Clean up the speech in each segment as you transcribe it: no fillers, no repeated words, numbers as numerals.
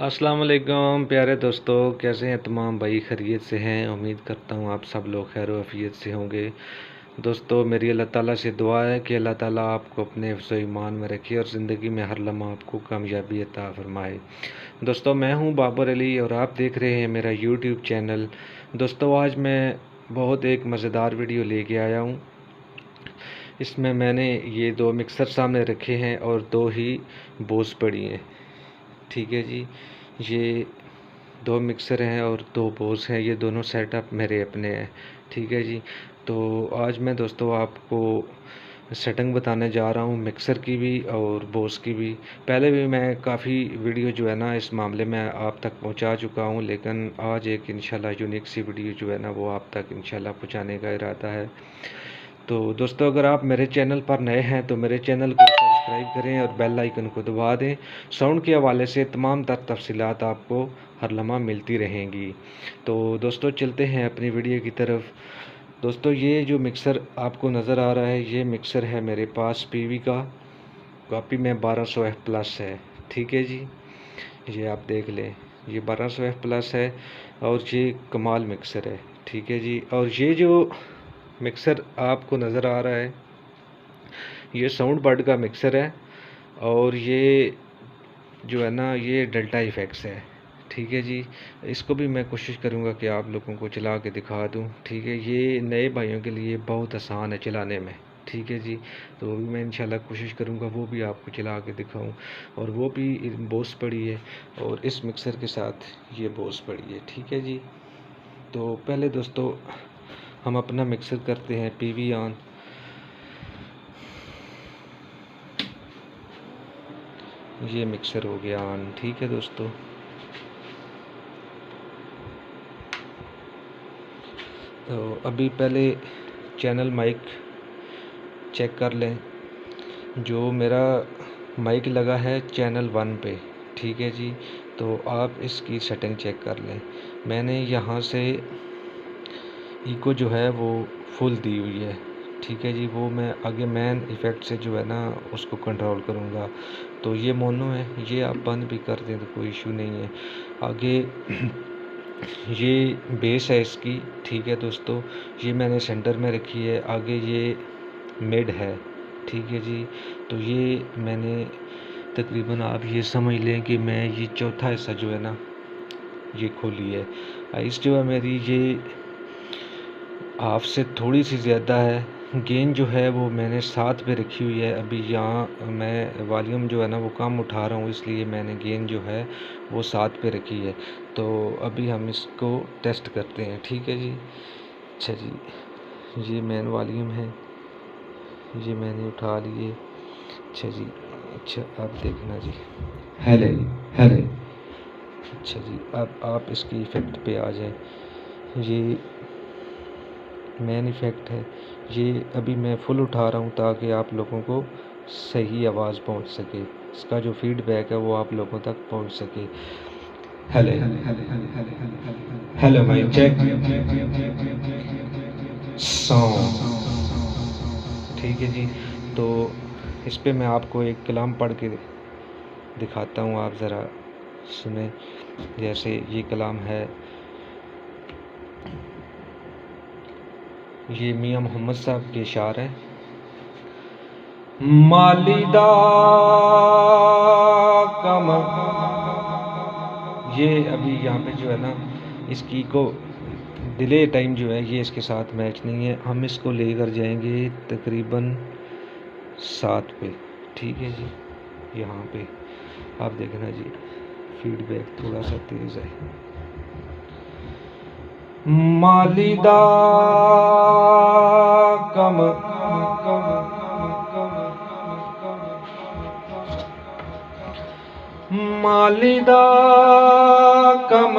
अस्सलाम वालेकुम प्यारे दोस्तों, कैसे हैं तमाम भाई? खैरियत से हैं। उम्मीद करता हूँ आप सब लोग खैर आफियत से होंगे। दोस्तों, मेरी अल्लाह ताला से दुआ है कि अल्लाह ताला आपको अपने हिफ्ज़ ईमान में रखे और ज़िंदगी में हर लम्हा आपको कामयाबी अता फरमाए। दोस्तों, मैं हूँ बाबर अली और आप देख रहे हैं मेरा यूट्यूब चैनल। दोस्तों, आज मैं बहुत एक मज़ेदार वीडियो लेके आया हूँ। इसमें मैंने ये 2 मिक्सर सामने रखे हैं और 2 ही बोस पड़ी हैं। ठीक है जी, ये 2 मिक्सर हैं और 2 बोस हैं। ये दोनों सेटअप मेरे अपने हैं। ठीक है जी, तो आज मैं दोस्तों आपको सेटिंग बताने जा रहा हूँ मिक्सर की भी और बोस की भी। पहले भी मैं काफ़ी वीडियो जो है ना इस मामले में आप तक पहुँचा चुका हूँ, लेकिन आज एक इंशाल्लाह यूनिक सी वीडियो जो है ना वो आप तक इंशाल्लाह पहुँचाने का इरादा है। तो दोस्तों, अगर आप मेरे चैनल पर नए हैं तो मेरे चैनल को सब्सक्राइब करें और बेल आइकन को दबा दें। साउंड के हवाले से तमाम तफसीलात आपको हर लम्हा मिलती रहेंगी। तो दोस्तों, चलते हैं अपनी वीडियो की तरफ। दोस्तों, ये जो मिक्सर आपको नज़र आ रहा है ये मिक्सर है मेरे पास पीवी का, कॉपी में 1200F+ है। ठीक है जी, ये आप देख लें, ये 1200F+ है और ये कमाल मिक्सर है। ठीक है जी, और ये जो मिक्सर आपको नज़र आ रहा है ये साउंड बर्ड का मिक्सर है और ये जो है ना ये डेल्टा इफेक्ट्स है। ठीक है जी, इसको भी मैं कोशिश करूँगा कि आप लोगों को चला के दिखा दूँ। ठीक है, ये नए भाइयों के लिए बहुत आसान है चलाने में। ठीक है जी, तो वो भी मैं इंशाल्लाह कोशिश करूँगा वो भी आपको चला के दिखाऊँ। और वो भी बोस पड़ी है और इस मिक्सर के साथ ये बोस पड़ी है। ठीक है जी, तो पहले दोस्तों हम अपना मिक्सर करते हैं पीवी ऑन। ये मिक्सर हो गया ऑन। ठीक है दोस्तों, तो अभी पहले चैनल माइक चेक कर लें। जो मेरा माइक लगा है चैनल 1 पे। ठीक है जी, तो आप इसकी सेटिंग चेक कर लें। मैंने यहाँ से इको जो है वो फुल दी हुई है। ठीक है जी, वो मैं आगे मैन इफ़ेक्ट से जो है ना उसको कंट्रोल करूँगा। तो ये मोनो है, ये आप बंद भी कर दें तो कोई इशू नहीं है। आगे ये बेस है इसकी। ठीक है दोस्तों, ये मैंने सेंटर में रखी है। आगे ये मिड है। ठीक है जी, तो ये मैंने तकरीबन आप ये समझ लें कि मैं ये चौथा हिस्सा जो है ना ये खोली है। आइस जो है मेरी ये हाफ से थोड़ी सी ज़्यादा है। गेन जो है वो मैंने 7 पे रखी हुई है। अभी यहाँ मैं वॉल्यूम जो है ना वो कम उठा रहा हूँ, इसलिए मैंने गेन जो है वो 7 पे रखी है। तो अभी हम इसको टेस्ट करते हैं। ठीक है जी, अच्छा जी, ये मेन वॉल्यूम है, ये मैंने उठा लिए। अच्छा जी, अच्छा आप देखना जी, हेले हेले। अच्छा जी, अब आप इसकी इफ़ेक्ट पे आ जाएं। ये मेन इफ़ेक्ट है, ये अभी मैं फुल उठा रहा हूँ ताकि आप लोगों को सही आवाज़ पहुँच सके। इसका जो फीडबैक है वो आप लोगों तक पहुँच सके। हेले हेलो माइक चेक साउंड। ठीक है जी, तो इस पे मैं आपको एक कलाम पढ़ के दिखाता हूँ, आप ज़रा सुने। जैसे ये कलाम है, ये मियाँ मोहम्मद साहब के अशार हैं। मालिदा कम, ये अभी यहाँ पे जो है ना इसकी को डिले टाइम जो है ये इसके साथ मैच नहीं है। हम इसको लेकर जाएंगे तकरीबन 7 पे। ठीक है जी, यहाँ पे आप देखना जी, फीडबैक थोड़ा सा तेज़ है। मालिदा कम मालिदा कम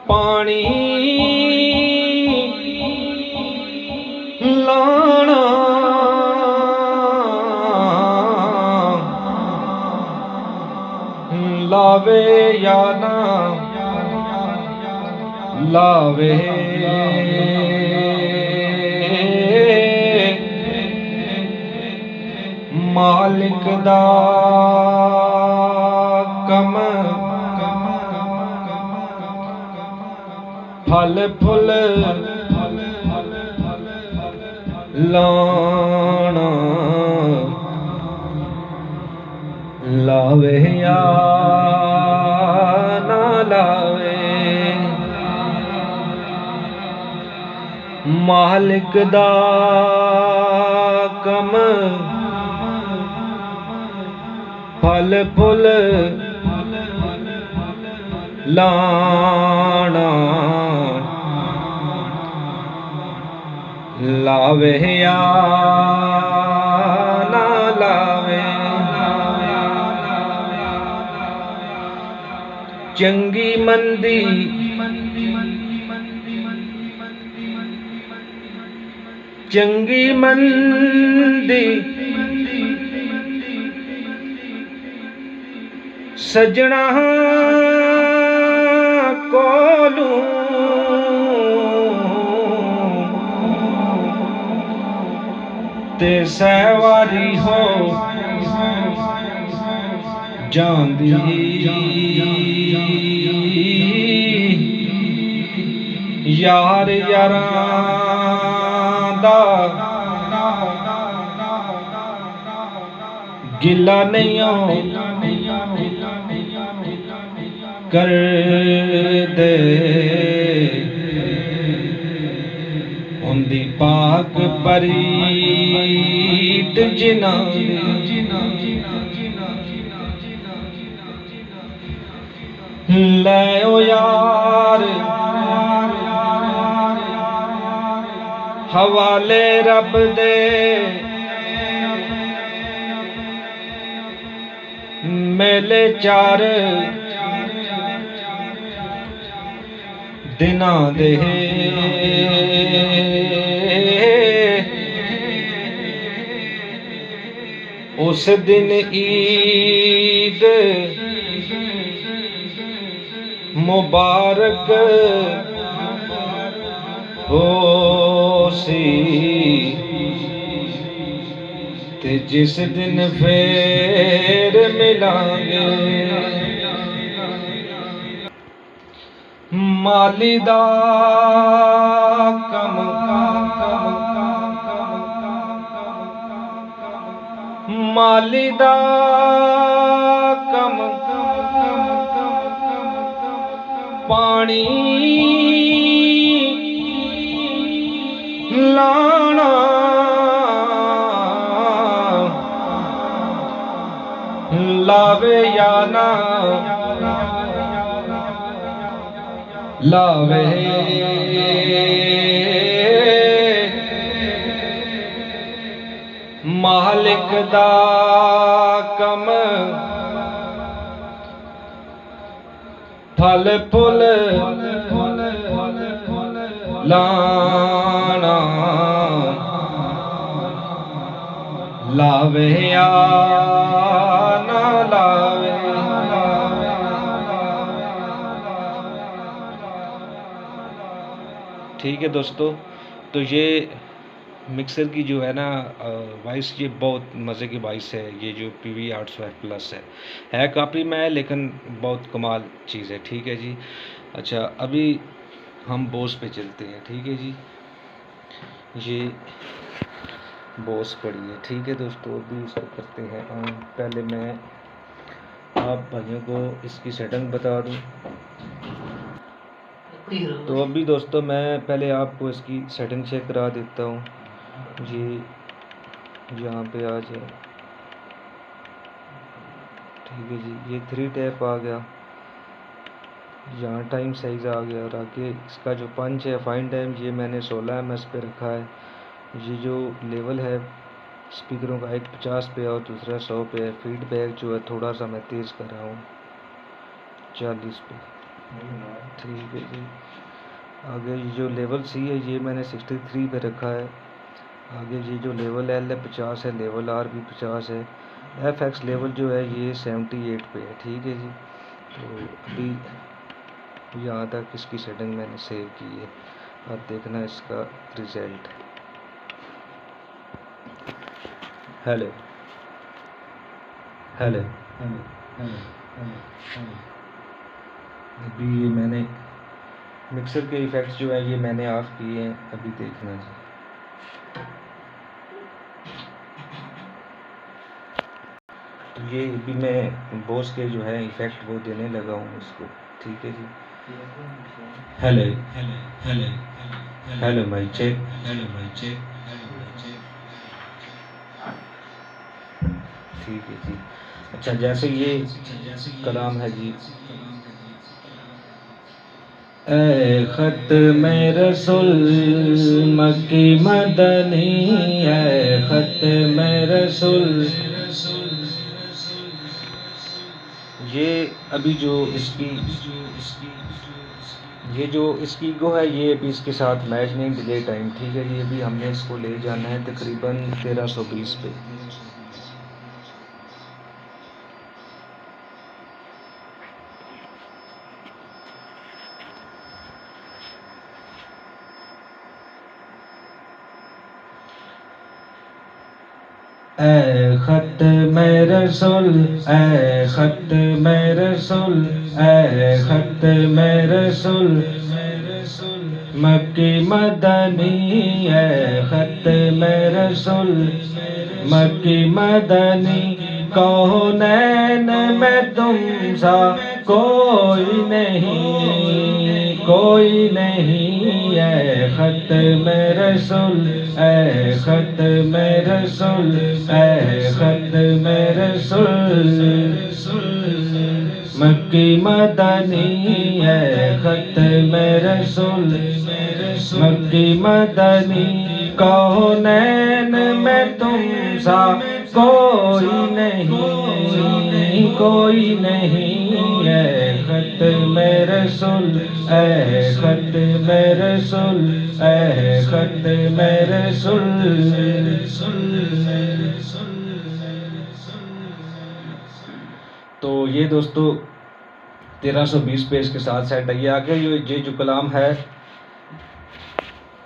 पानी लाना लावे या ना लावे, मालिक दा कम फल फुल लाना लावे या ना लावे। मालिक दा कम फल फुल लाना लावे या ना लावे। चंगी मंदी चंगी मंदी सजना कोलू ते सवारी हो जांदी। यार यारां दा गिला नहीं कर दे उन्दी पाक परीत जिना ले ओ यार हवाले रब दे मेले चार दिना दे। उस दिन ईद मुबारक हो सी ते जिस दिन फेर मिलांगे। माली दा कम माली दा कम पानी लाना लावे या ना लावे। मालिक दा कम फल फुल लाना लावे या ना लावे। ठीक है दोस्तों, तो ये मिक्सर की जो है ना वॉइस, ये बहुत मज़े की वॉइस है। ये जो PV 800F+ है काफ़ी में, लेकिन बहुत कमाल चीज़ है। ठीक है जी। अच्छा, अभी हम बोस पे चलते हैं। ठीक है जी, ये बोस पड़ी है। ठीक है दोस्तों, अभी इसको करते हैं ऑन। पहले मैं आप भाइयों को इसकी सेटिंग बता दूं। तो अभी दोस्तों मैं पहले आपको इसकी सेटिंग चेक करा देता हूँ। ये यहाँ पे आ जाए। ठीक है जी, ये 3 टैप आ गया, यहाँ टाइम साइज आ गया, और आगे इसका जो पंच है फाइन टाइम, ये मैंने 16 ms पे रखा है। ये जो लेवल है स्पीकरों का, एक 50 पे और दूसरा 100 पे है। फीडबैक जो है थोड़ा सा मैं तेज़ कर रहा हूँ, 40 पे। ठीक है जी। आगे ये जो लेवल C है ये मैंने 63 पे रखा है। आगे ये जो लेवल L है 50 है, लेवल R भी 50 है। FX लेवल जो है ये 78 पे है। ठीक है जी। तो अभी यहाँ तक इसकी सेटिंग मैंने सेव की है। अब देखना इसका रिजल्ट। हेलो, हेलो अभी ये मैंने मिक्सर के इफ़ेक्ट्स जो है ये मैंने ऑफ किए हैं, अभी देखना जी। तो ये अभी मैं बोस के जो है इफ़ेक्ट वो देने लगा हूँ इसको, ठीक है जी। हेलो हेलो माइक चेक, ठीक है जी। अच्छा, जैसे ये कलाम है जी, ए खत में रसूल मक्की मदनी, ए खत में रसूल, ये अभी जो इसकी ये जो इसकी ईगो है ये अभी इसके साथ मैच नहीं, डिले टाइम, ठीक है। ये अभी हमने इसको ले जाना है तकरीबन 1320 पे। ए खत में रसूल, ए खत में रसूल, ए खत में रसूल मक्की मदनी, ए खत में रसूल मक्की मदनी, कौनैन में तुम सा कोई नहीं, कोई नहीं, ए खत में रसूल, ए खत में रसूल, ए खत में रसूल मक्की मदनी, ए खत में रसूल मक्की मदनी, कौनैन में तुम सा कोई नहीं, कोई नहीं, ए खत में रसूल, ए खत में रसूल, ए खत में रसूल। तो ये दोस्तों 1320 पेज के साथ सेट है। ये आगे ये जो कलाम है